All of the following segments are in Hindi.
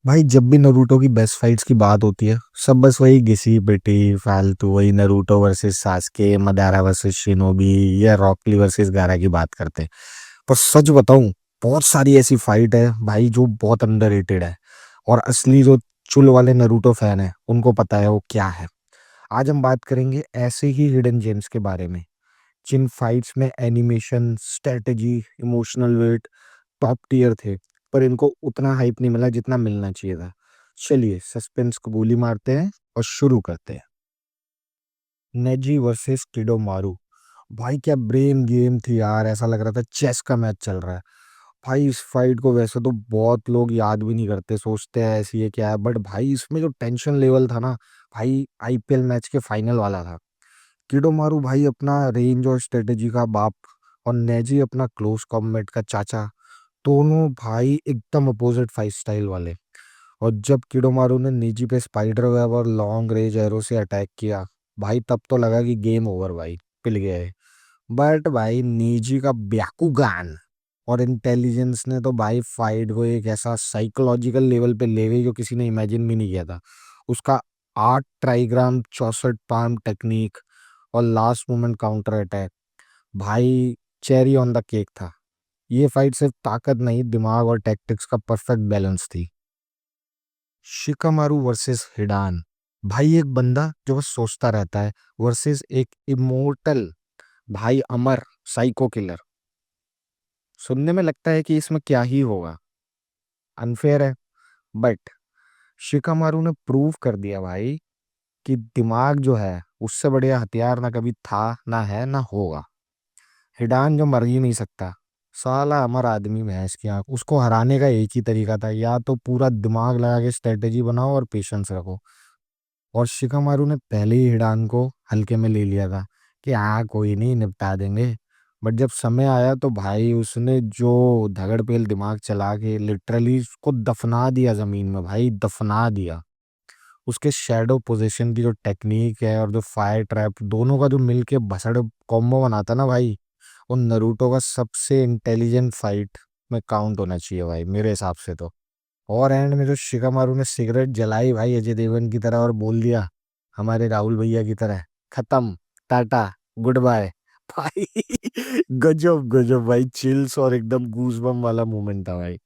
भाई जब भी नरूटो की बेस्ट फाइट्स की बात होती है सब बस वही घिसी पिटी फालतू वही Naruto versus Sasuke Madara versus shinobi या रॉकली वर्सेस गारा की बात करते हैं। पर सच बताऊं, बहुत सारी ऐसी फाइट है भाई जो बहुत अंडररेटेड है। और असली जो चुल वाले नरूटो फैन है उनको पता है वो क्या है। आज हम बात करेंगे ऐसे ही हिडन जेम्स के बारे में जिन फाइट्स में animation strategy emotional weight top tier थे, पर इनको उतना हाइप नहीं मिला जितना मिलना चाहिए था। चलिए सस्पेंस को गोली मारते हैं और शुरू करते हैं। नेजी वर्सेस किडो मारू। भाई क्या ब्रेन गेम थी यार, ऐसा लग रहा था चेस का मैच चल रहा है। भाई इस फाइट को वैसे तो बहुत लोग याद भी नहीं करते, सोचते हैं ऐसी है क्या है, बट भाई इसमें जो टेंशन लेवल था ना, भाई आईपीएल मैच के फाइनल वाला था। किडो मारू भाई अपना रेंज और स्ट्रेटेजी का बाप, और नेजी अपना क्लोज कॉम्बैट का चाचा। दोनों भाई एकदम अपोजिट फाइट स्टाइल वाले। और जब किडोमारू ने निजी पे स्पाइडर वेब और लॉन्ग रेंज एरो से अटैक किया, भाई तब तो लगा कि गेम ओवर भाई, पिल गया है। बट भाई निजी का ब्याकुगान और इंटेलिजेंस ने तो भाई फाइट को एक ऐसा साइकोलॉजिकल लेवल पे ले गई जो किसी ने इमेजिन भी नहीं किया था। उसका 8 ट्राइग्राम 64 पाम टेक्निक और लास्ट मोमेंट काउंटर अटैक, भाई चेरी ऑन द केक था। ये फाइट सिर्फ ताकत नहीं, दिमाग और टैक्टिक्स का परफेक्ट बैलेंस थी। Shikamaru versus Hidan. भाई एक बंदा जो बस सोचता रहता है वर्सेस एक इमोर्टल, भाई अमर साइको किलर। सुनने में लगता है कि इसमें क्या ही होगा, अनफेयर है, बट शिकामारू ने प्रूव कर दिया भाई कि दिमाग जो है उससे बढ़िया हथियार ना कभी था, ना है, ना होगा। हिडान जो मर ही नहीं सकता, साला अमर आदमी भैंस की आंख। उसको हराने का एक ही तरीका था, या तो पूरा दिमाग लगा के स्ट्रेटेजी बनाओ और पेशेंस रखो। और शिकामारू ने पहले ही हिडान को हल्के में ले लिया था कि हाँ कोई नहीं, निपटा देंगे। बट जब समय आया तो भाई उसने जो धगड़ पेल दिमाग चला के लिटरली उसको दफना दिया जमीन में, भाई दफना दिया। उसके शैडो पोजीशन की जो टेक्निक है और जो फायर ट्रैप दोनों का जो मिल के भसड़ कॉम्बो बनाता ना भाई, वो नरूटो का सबसे इंटेलिजेंट फाइट में काउंट होना चाहिए भाई मेरे हिसाब से तो। और एंड में जो शिकामारू ने सिगरेट जलाई भाई अजय देवगन की तरह और बोल दिया हमारे राहुल भैया की तरह, खत्म, टाटा, गुड बाय। भाई गजब गजब भाई, चिल्स और एकदम गूजबम वाला मोमेंट था भाई।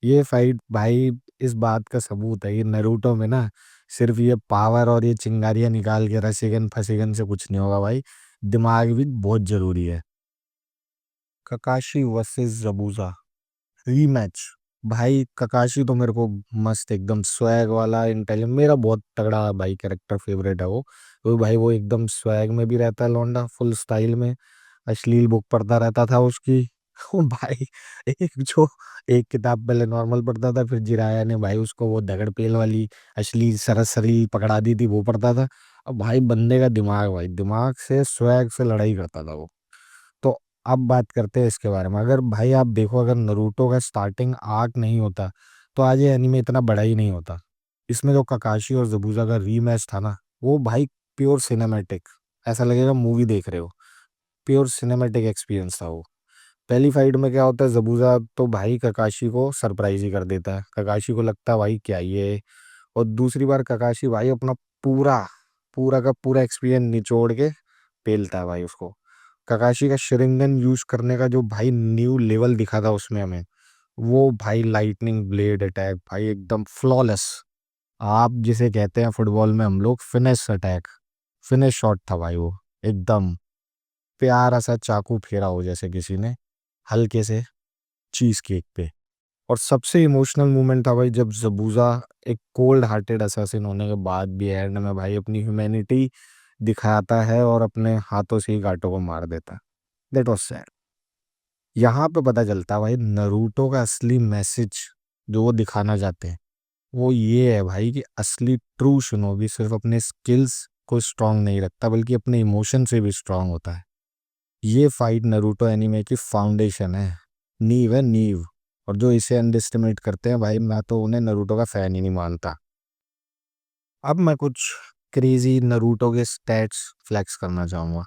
ये फाइट भाई इस बात का सबूत है, ये नरूटो में ना सिर्फ ये पावर और ये चिंगारियां निकाल के रसेगन फसेगन से कुछ नहीं होगा भाई, दिमाग भी बहुत जरूरी है। ककाशी वर्सेस जबूजा रीमैच। भाई ककाशी तो मेरे को मस्त एकदम स्वैग वाला इंटेलिजेंट, मेरा बहुत तगड़ा भाई कैरेक्टर फेवरेट है वो। तो भाई वो एकदम स्वैग में भी रहता है लौंडा, फुल स्टाइल में। अश्लील बुक पढ़ता रहता था उसकी। वो भाई एक जो एक किताब पहले नॉर्मल पढ़ता था, फिर जिराया ने भाई उसको वो दगड़ पेल वाली अश्लील सरसरी पकड़ा दी थी, वो पढ़ता था। अब भाई बंदे का दिमाग, भाई दिमाग से स्वैग से लड़ाई करता था वो। तो अब बात करते हैं इसके बारे में। अगर भाई आप देखो, अगर नरूटो का स्टार्टिंग आर्क नहीं होता तो आज ये एनीमे इतना बड़ा ही नहीं होता। इसमें जो ककाशी और जबूजा का रीमैच था ना, वो भाई प्योर सिनेमैटिक, ऐसा लगेगा मूवी देख रहे हो। प्योर सिनेमैटिक एक्सपीरियंस था वो। पहली फाइट में क्या होता है, जबूजा तो भाई ककाशी को सरप्राइज ही कर देता है, ककाशी को लगता है भाई क्या ये। और दूसरी बार ककाशी भाई अपना पूरा पूरा का पूरा एक्सपीरियंस निचोड़ के पेलता है भाई उसको। ककाशी का शरिंगन यूज करने का जो भाई न्यू लेवल दिखा था उसमें हमें, वो भाई लाइटनिंग ब्लेड अटैक भाई एकदम फ्लॉलेस। आप जिसे कहते हैं फुटबॉल में हम लोग फिनिश अटैक, फिनिश शॉट था भाई वो। एकदम प्यारा सा चाकू फेरा हो जैसे किसी ने हल्के से चीज केक पे। और सबसे इमोशनल मोमेंट था भाई जब जबूजा एक कोल्ड हार्टेड असैसिन होने के बाद भी एंड में भाई अपनी ह्यूमैनिटी दिखाता है और अपने हाथों से ही गाटो को मार देता है। That was sad. यहाँ पे पता चलता है भाई नरूटो का असली मैसेज जो वो दिखाना चाहते हैं, वो ये है भाई कि असली ट्रू शिनोबी सिर्फ अपने स्किल्स को स्ट्रांग नहीं रखता बल्कि अपने इमोशन से भी स्ट्रांग होता है। ये फाइट नरूटो एनीमे की फाउंडेशन है, नींव है नींव। और जो इसे अंडरएस्टिमेट करते हैं भाई, मैं तो उन्हें नरूटो का फैन ही नहीं मानता। अब मैं कुछ क्रेजी नरूटो के स्टैट्स फ्लैक्स करना चाहूंगा।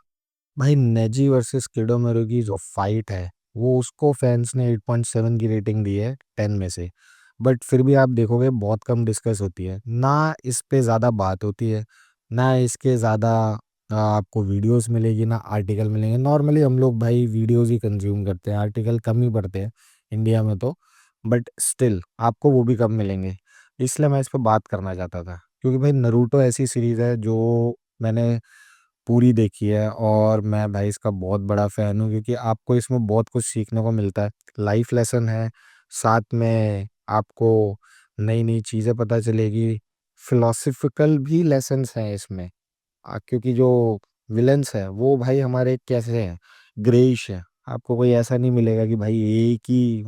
भाई नेजी वर्सेस किडोमेरो की जो फाइट है, वो उसको फैंस ने 8.7 की रेटिंग दी है 10 में से। बट फिर भी आप देखोगे बहुत कम डिस्कस होती है, ना इस पे ज़्यादा बात होती है, ना इसके ज़्यादा आपको वीडियोस मिलेगी, ना आर्टिकल मिलेंगे। नॉर्मली हम लोग भाई वीडियोस ही कंज्यूम करते हैं, आर्टिकल कम ही पढ़ते हैं इंडिया में तो, बट स्टिल आपको वो भी कम मिलेंगे। इसलिए मैं इस पे बात करना चाहता था, क्योंकि भाई नरूटो ऐसी सीरीज़ है जो मैंने पूरी देखी है, और मैं भाई इसका बहुत बड़ा फ़ैन हूँ, क्योंकि आपको इसमें बहुत कुछ सीखने को मिलता है। लाइफ लेसन है, साथ में आपको नई-नई चीज़ें पता चलेगी, फिलॉसफिकल भी लेसन्स हैं इसमें। क्योंकि जो विलेन्स हैं वो भाई हमारे कैसे हैं, ग्रेइश है। आपको कोई ऐसा नहीं मिलेगा कि भाई एक ही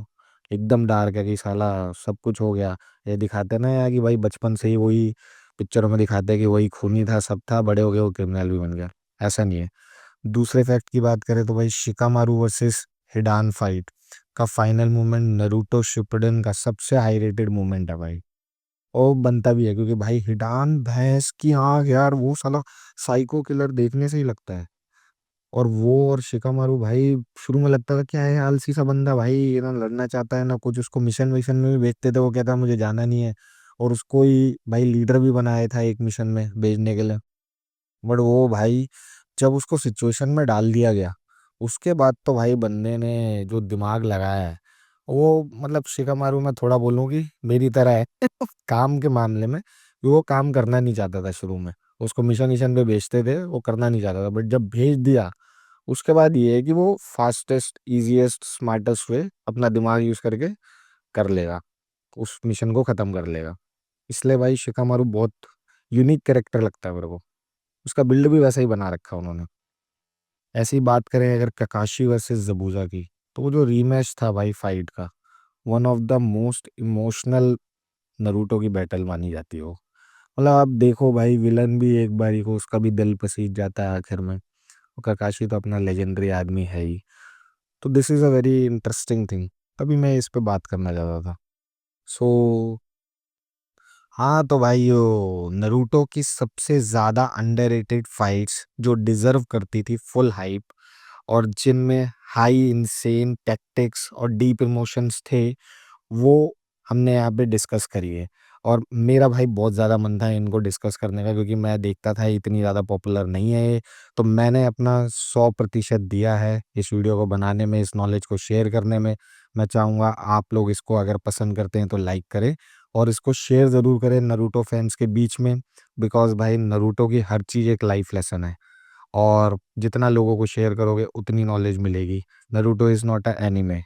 एकदम डार्क है कि साला सब कुछ हो गया। ये दिखाते हैं ना यार कि भाई बचपन से ही वही पिक्चरों में दिखाते हैं कि वही खूनी था, सब था, बड़े हो गए वो क्रिमिनल भी बन गया। ऐसा नहीं है। दूसरे फैक्ट की बात करें तो भाई शिकामारू वर्सेस हिडान फाइट का फाइनल मूवमेंट नरूटो शिपुडेन का सबसे हाई रेटेड मूवमेंट है भाई। और बनता भी है, क्योंकि भाई हिडान भैंस की आंख यार, वो साला साइको किलर देखने से ही लगता है। और वो और शिकामारू भाई, शुरू में लगता था क्या है आलसी सा बंदा भाई, ये ना लड़ना चाहता है ना कुछ, उसको मिशन विशन में भी भेजते थे, वो कहता मुझे जाना नहीं है, और उसको ही भाई लीडर भी बनाया था एक मिशन में भेजने के लिए। बट वो भाई जब उसको सिचुएशन में डाल दिया गया, उसके बाद तो भाई बंदे ने जो दिमाग लगाया है, वो मतलब शिकामारू मैं थोड़ा बोलूँ कि मेरी तरह है काम के मामले में। वो काम करना नहीं चाहता था शुरू में, उसको मिशन मिशन पे भेजते थे, वो करना नहीं चाहता था, बट जब भेज दिया उसके बाद ये है कि वो फास्टेस्ट इजीएस्ट स्मार्टेस्ट वे अपना दिमाग यूज करके कर लेगा, उस मिशन को खत्म कर लेगा। इसलिए भाई शिकामारू बहुत यूनिक कैरेक्टर लगता है मेरे को। उसका बिल्ड भी वैसा ही बना रखा है उन्होंने। ऐसी बात करें अगर ककाशी वर्सेस जबूजा की, तो वो जो रीमैच था भाई फाइट का, one of the most emotional Naruto की बैटल मानी जाती है वो। मतलब आप देखो भाई, विलन भी एक बारी को उसका भी दिल पसीज जाता है आखिर में। और ककाशी तो अपना लेजेंडरी आदमी है ही। तो this is a very interesting thing, तभी मैं इस पे बात करना चाहता था। सो हाँ, तो भाई यो नरूटो की सबसे ज़्यादा अंडररेटेड फाइट्स जो डिज़र्व करती थी फुल हाइप, और जिनमें हाई इंसेन टैक्टिक्स और डीप इमोशंस थे, वो हमने यहाँ पे डिस्कस करी है। और मेरा भाई बहुत ज़्यादा मन था इनको डिस्कस करने का, क्योंकि मैं देखता था इतनी ज़्यादा पॉपुलर नहीं है ये। तो मैंने अपना 100% दिया है इस वीडियो को बनाने में, इस नॉलेज को शेयर करने में। मैं चाहूँगा आप लोग इसको अगर पसंद करते हैं तो लाइक करें, और इसको शेयर ज़रूर करें नरूटो फैंस के बीच में, बिकॉज़ भाई नरूटो की हर चीज़ एक लाइफ लेसन है, और जितना लोगों को शेयर करोगे उतनी नॉलेज मिलेगी। Naruto is not a anime,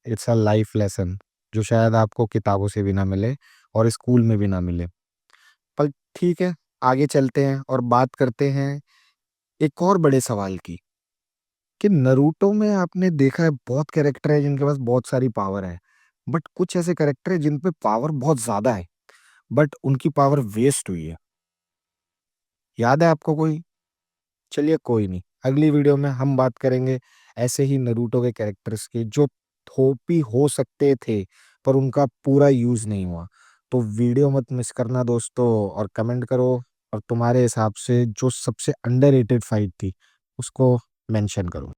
it's a life lesson, जो शायद आपको किताबों से भी ना मिले और स्कूल में भी ना मिले। पर ठीक है, आगे चलते हैं और बात करते हैं एक और बड़े सवाल की, कि नरूटो में आपने देखा है बहुत कैरेक्टर है जिनके पास बहुत सारी पावर है, बट कुछ ऐसे कैरेक्टर है जिन पे पावर बहुत ज्यादा है, बट उनकी पावर वेस्ट हुई है। याद है आपको कोई? चलिए कोई नहीं, अगली वीडियो में हम बात करेंगे ऐसे ही नरूटो के कैरेक्टर्स की जो थोपी हो सकते थे, पर उनका पूरा यूज नहीं हुआ। तो वीडियो मत मिस करना दोस्तों, और कमेंट करो, और तुम्हारे हिसाब से जो सबसे अंडररेटेड फाइट थी उसको मेंशन करो।